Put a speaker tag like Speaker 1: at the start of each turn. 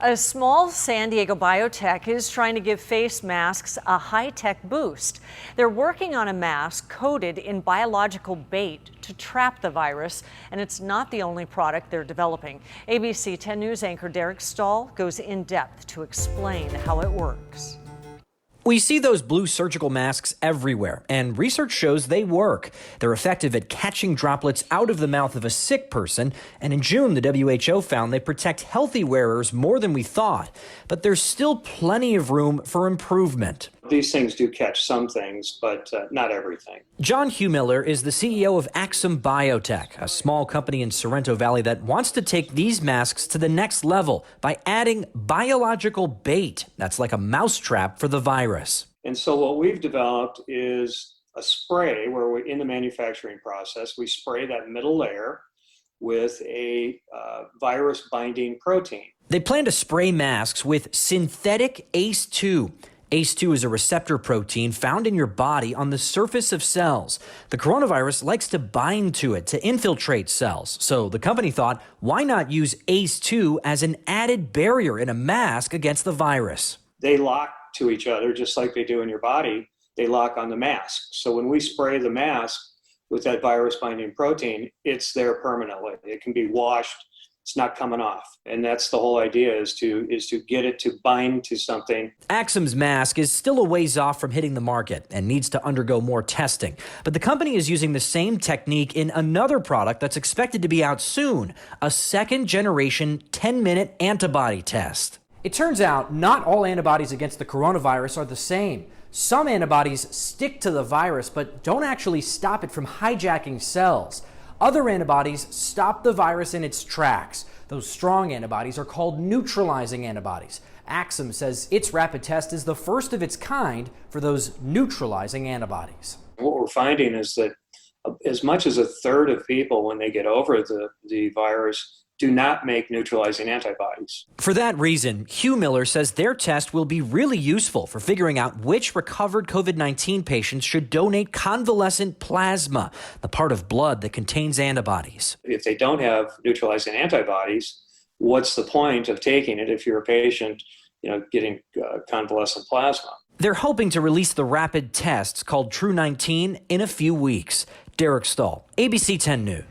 Speaker 1: A small San Diego biotech is trying to give face masks a high-tech boost. They're working on a mask coated in biological bait to trap the virus, and it's not the only product they're developing. ABC 10 News anchor Derek Stahl goes in depth to explain how it works.
Speaker 2: We see those blue surgical masks everywhere, and research shows they work. They're effective at catching droplets out of the mouth of a sick person, and in June, the WHO found they protect healthy wearers more than we thought. But there's still plenty of room for improvement.
Speaker 3: These things do catch some things, but not everything.
Speaker 2: John Huemiller is the CEO of Axum Biotech, a small company in Sorrento Valley that wants to take these masks to the next level by adding biological bait. That's like a mousetrap for the virus.
Speaker 3: And so what we've developed is a spray where we, in the manufacturing process, we spray that middle layer with a virus-binding protein.
Speaker 2: They plan to spray masks with synthetic ACE2. ACE2 is a receptor protein found in your body on the surface of cells. The coronavirus likes to bind to it to infiltrate cells. So the company thought, why not use ACE2 as an added barrier in a mask against the virus?
Speaker 3: They lock to each other just like they do in your body. They lock on the mask. So when we spray the mask with that virus-binding protein, it's there permanently. It can be washed. It's not coming off. And that's the whole idea, is to get it to bind to something.
Speaker 2: Axum's mask is still a ways off from hitting the market and needs to undergo more testing. But the company is using the same technique in another product that's expected to be out soon, a second-generation 10-minute antibody test. It turns out not all antibodies against the coronavirus are the same. Some antibodies stick to the virus but don't actually stop it from hijacking cells. Other antibodies stop the virus in its tracks. Those strong antibodies are called neutralizing antibodies. Axum says its rapid test is the first of its kind for those neutralizing antibodies.
Speaker 3: What we're finding is that as much as a third of people, when they get over the virus, do not make neutralizing antibodies.
Speaker 2: For that reason, Huemiller says their test will be really useful for figuring out which recovered COVID-19 patients should donate convalescent plasma, the part of blood that contains antibodies.
Speaker 3: If they don't have neutralizing antibodies, what's the point of taking it if you're a patient, getting convalescent plasma?
Speaker 2: They're hoping to release the rapid tests called True 19 in a few weeks. Derek Stahl, ABC 10 News.